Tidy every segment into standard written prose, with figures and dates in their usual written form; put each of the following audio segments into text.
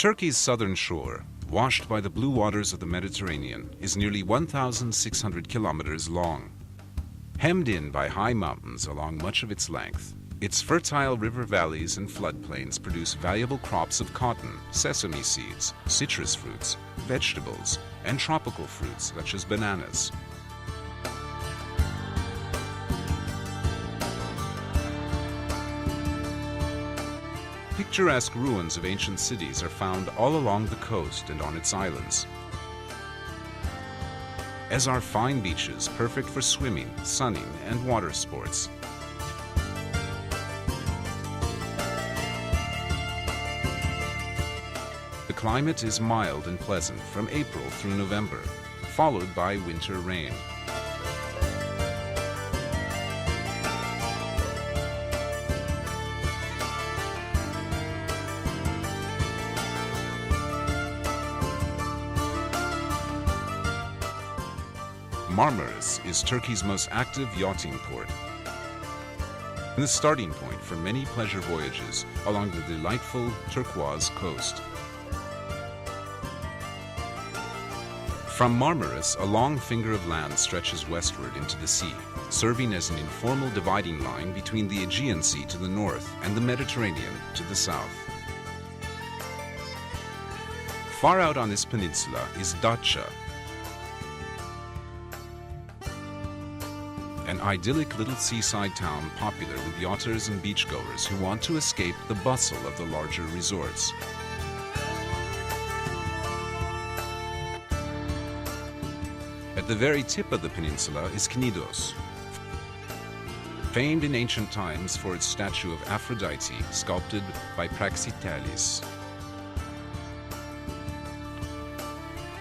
Turkey's southern shore, washed by the blue waters of the Mediterranean, is nearly 1,600 kilometers long. Hemmed in by high mountains along much of its length, its fertile river valleys and floodplains produce valuable crops of cotton, sesame seeds, citrus fruits, vegetables, and tropical fruits such as bananas. Picturesque ruins of ancient cities are found all along the coast and on its islands, as are fine beaches perfect for swimming, sunning, and water sports. The climate is mild and pleasant from April through November, followed by winter rain. Marmaris is Turkey's most active yachting port and the starting point for many pleasure voyages along the delightful turquoise coast. From Marmaris, a long finger of land stretches westward into the sea, serving as an informal dividing line between the Aegean Sea to the north and the Mediterranean to the south. Far out on this peninsula is Datça, an idyllic little seaside town popular with yachters and beachgoers who want to escape the bustle of the larger resorts. At the very tip of the peninsula is Knidos, famed in ancient times for its statue of Aphrodite sculpted by Praxiteles.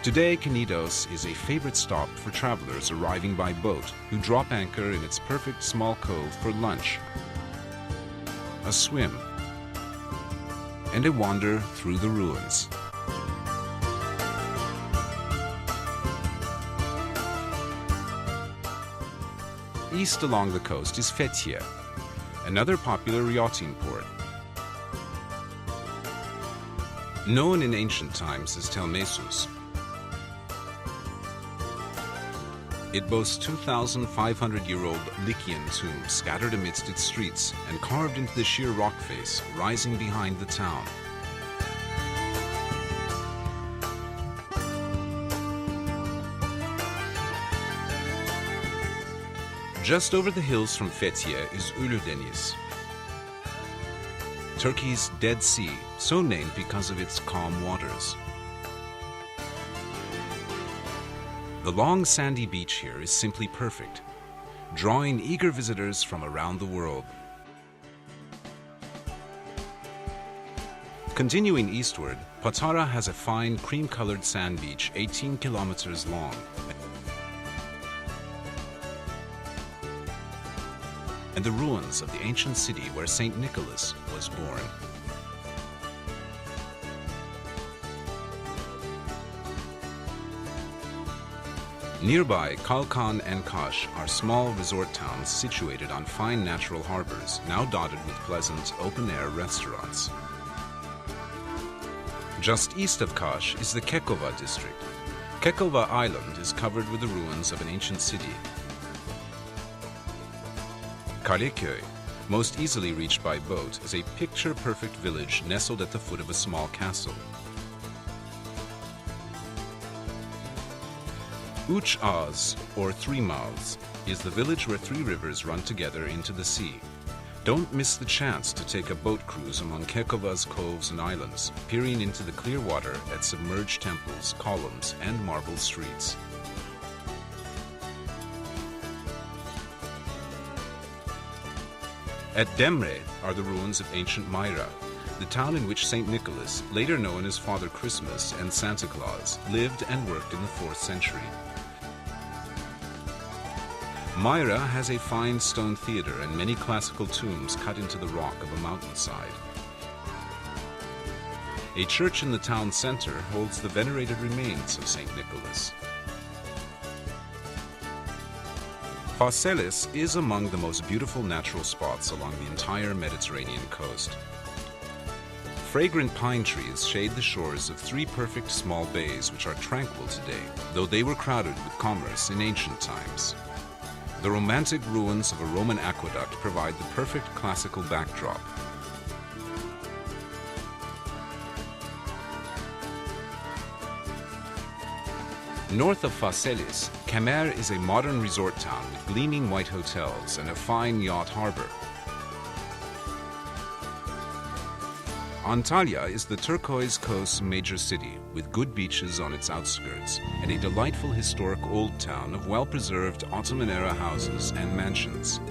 Today, Knidos is a favorite stop for travelers arriving by boat who drop anchor in its perfect small cove for lunch, a swim, and a wander through the ruins. East along the coast is Fethiye, another popular yachting port. Known in ancient times as Telmessus, it boasts 2,500-year-old Lycian tombs scattered amidst its streets and carved into the sheer rock face rising behind the town. Just over the hills from Fethiye is Uludeniz, Turkey's Dead Sea, so named because of its calm waters. The long sandy beach here is simply perfect, drawing eager visitors from around the world. Continuing eastward, Patara has a fine cream-colored sand beach 18 kilometers long and the ruins of the ancient city where Saint Nicholas was born. Nearby, Kalkan and Kaş are small resort towns situated on fine natural harbors, now dotted with pleasant open-air restaurants. Just east of Kaş is the Kekova district. Kekova Island is covered with the ruins of an ancient city. Kaleköy, most easily reached by boat, is a picture-perfect village nestled at the foot of a small castle. Üç Ağız, or Three Mouths, is the village where three rivers run together into the sea. Don't miss the chance to take a boat cruise among Kekova's coves and islands, peering into the clear water at submerged temples, columns, and marble streets. At Demre are the ruins of ancient Myra, the town in which Saint Nicholas, later known as Father Christmas and Santa Claus, lived and worked in the 4th century. Myra has a fine stone theater and many classical tombs cut into the rock of a mountainside. A church in the town center holds the venerated remains of Saint Nicholas. Phaselis is among the most beautiful natural spots along the entire Mediterranean coast. fragrant pine trees shade the shores of three perfect small bays which are tranquil today, though they were crowded with commerce in ancient times. The romantic ruins of a Roman aqueduct provide the perfect classical backdrop. North of Phaselis, Kemer is a modern resort town with gleaming white hotels and a fine yacht harbor. Antalya is the turquoise coast's major city, with good beaches on its outskirts and a delightful historic old town of well-preserved Ottoman-era houses and mansions.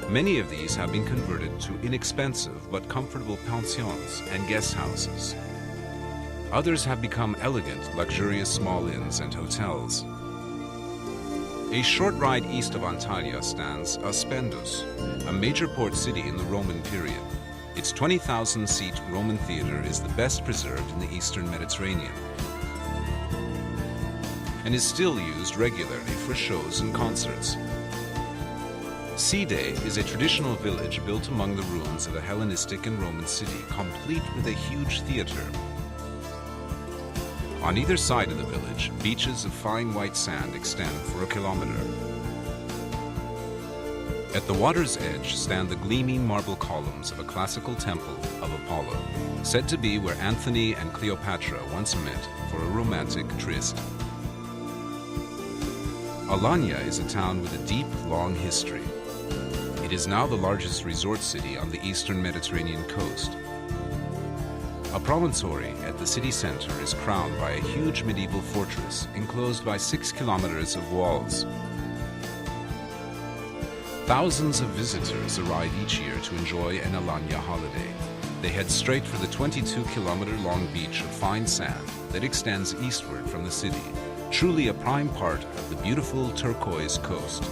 Many of these have been converted to inexpensive but comfortable pensions and guest houses. Others have become elegant, luxurious small inns and hotels. A short ride east of Antalya stands Aspendus, a major port city in the Roman period. Its 20,000-seat Roman theater is the best preserved in the eastern Mediterranean and is still used regularly for shows and concerts. Side is a traditional village built among the ruins of a Hellenistic and Roman city, complete with a huge theater. On either side of the village, beaches of fine white sand extend for a kilometer. At the water's edge stand the gleaming marble columns of a classical temple of Apollo, said to be where Antony and Cleopatra once met for a romantic tryst. Alanya is a town with a deep, long history. It is now the largest resort city on the eastern Mediterranean coast. A promontory at the city center is crowned by a huge medieval fortress enclosed by 6 kilometers of walls. Thousands of visitors arrive each year to enjoy an Alanya holiday. They head straight for the 22-kilometer-long beach of fine sand that extends eastward from the city, truly a prime part of the beautiful turquoise coast.